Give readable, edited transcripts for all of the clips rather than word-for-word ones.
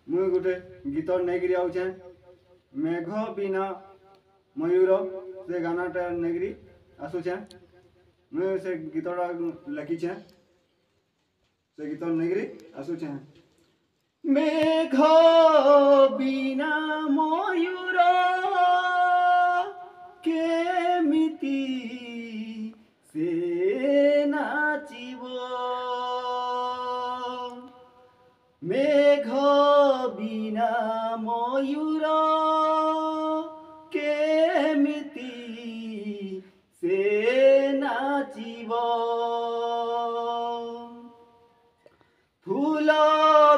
मुई गोटे गीत नहीं आउचे मेघ बिना मयूर से गानाटा नहीं आसुचे मुई से गीतटा लिखीचे से गीत नहीं आसुचे मेघ बिना मयूर केमिति से नाचिबो मेघ बिना मयूर केमिति से नाचिबो फूल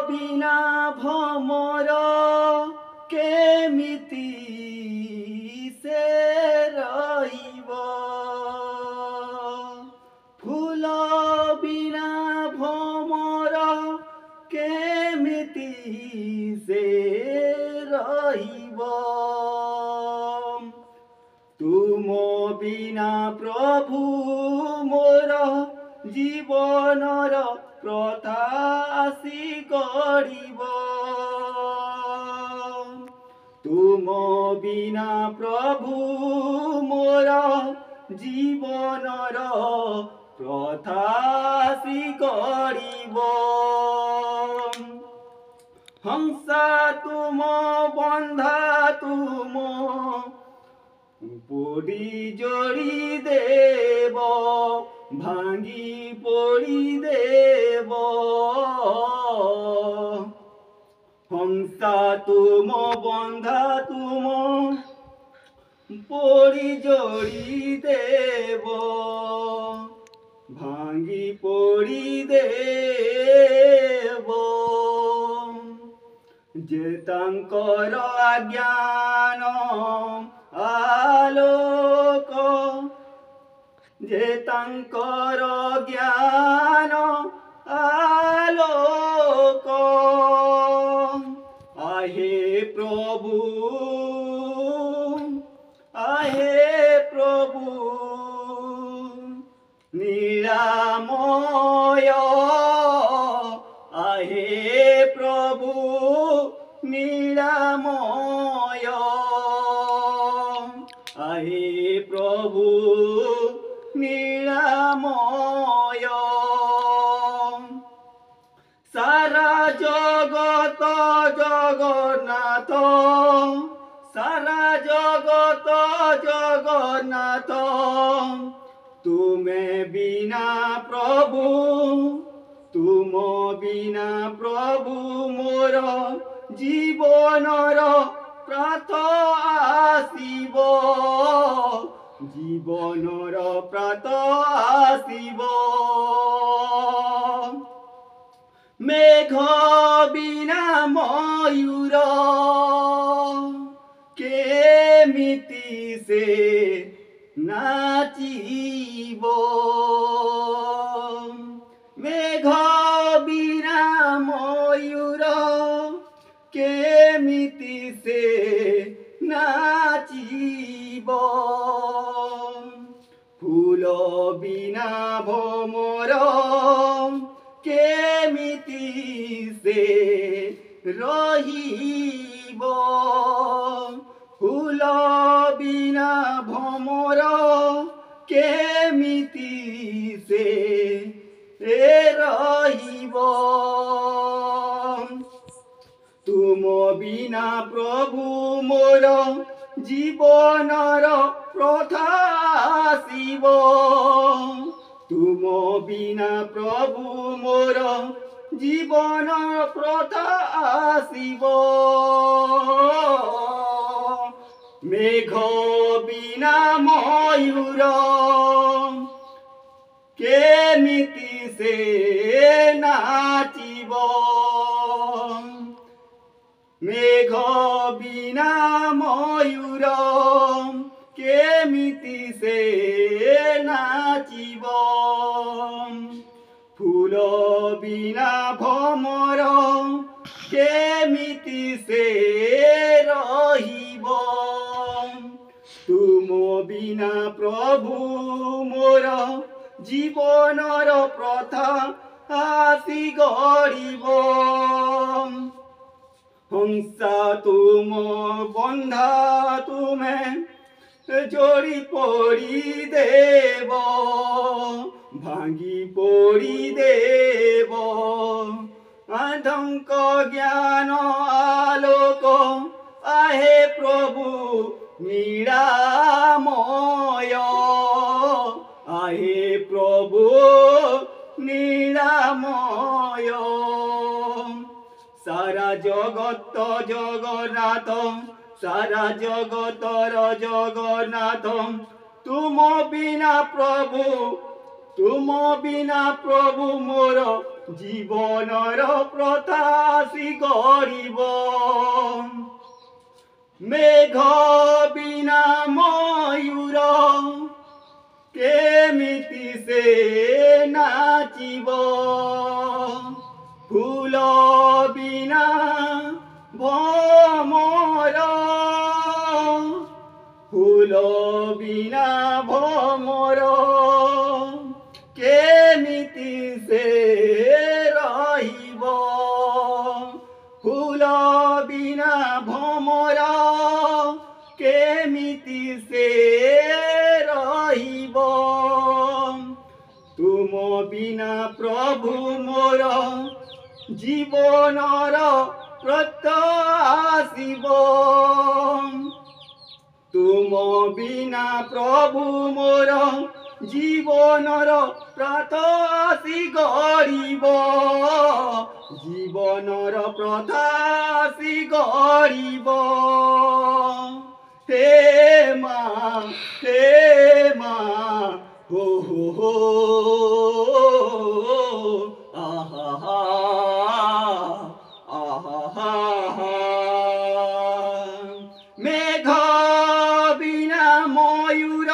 बिना भमर केमिति से रहिबो फूल बिना भमर केमिति से रहिबो तुम बिना प्रभु मोर जीवनर प्रथा आसी गड़िब तुम बिना प्रभु मोर जीवनर प्रथा आसी गड़िब हंसा तुम बंधा तुम पोड़ी जोड़ी देव भांगी पोड़ी देव हंसा तुम बंधा तुम पोड़ी जोड़ी देव भांगी पोड़ी देव जे तांकर अज्ञान आलोक जे तांकर ज्ञान आलोक आहे प्रभु नीलामय आहे प्रभु नीलामय आहे प्रभु नीलामय सारा जगत जगन्नाथ सारा जगत जगन्नाथ तुम्हें बिना प्रभु तुम बिना प्रभु मोर जीवनर प्रात आसीब जीवनर प्रात आसीब मेघ बिना मयूर केमिति से नाचिब मेघ बिना मयूर केमिति से नाचिब फूल बिना भमर केमिति से रहिब फूल बिना भमर केमिति से रहिब तुम बिना प्रभु मोर जीवनर प्रथा आसीब तुम बिना प्रभु मोर जीवन प्रथा आसीब मेघ बिना मयूर केमिति से नाचिब मेघ बिना मयूर केमिति से नाचिब फूल बिना भमर केमिति से रहिब तुम बिना प्रभु मोर जीवनर प्रथा आसी गड़िब ହଂସା ତୁମ ବନ୍ଧା ତୁମେ ଯୋଡ଼ି ପଡ଼ି ଦେବ, ଭାଙ୍ଗି ପଡ଼ି ଦେବ। ଆଧଙ୍କ ଜ୍ଞାନ ଆଲୋକ ଆହେ ପ୍ରଭୁ ନିରାମୟ, আহে প্রভু নিরাময়। সারা জগত জগন্নাথ, সারা জগতর জগন্নাথ, তুম বিনা প্রভু, তুম বিনা প্রভু মোর জীবনর প্রত্যাশী গরিব। মেঘ বিনা ময়ূর কেমিতি সে নাচিব, ফুল বিনা ভ্রমর, ফুল বিনা ভ্রমর কেমিতি সে রহিব, ফুল বিনা ভ্রমর কেমিতি সে রহিব। তুম বিনা প্রভু মোর জীবনর প্রত্যাশিব, তুম বিনা প্রভু মোর জীবনর প্রত্যাশী গরিব, জীবনর প্রত্যাশী গরিব। হে মা, হে মা, হো হো হো, আহা আহা। মেঘ বিনা ময়ূর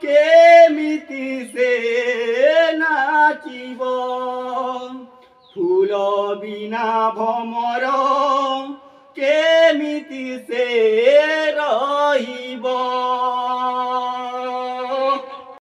কেমিতি সে নাচিব, ফুল বিনা ভ্রমর কেমিতি সে রহিব।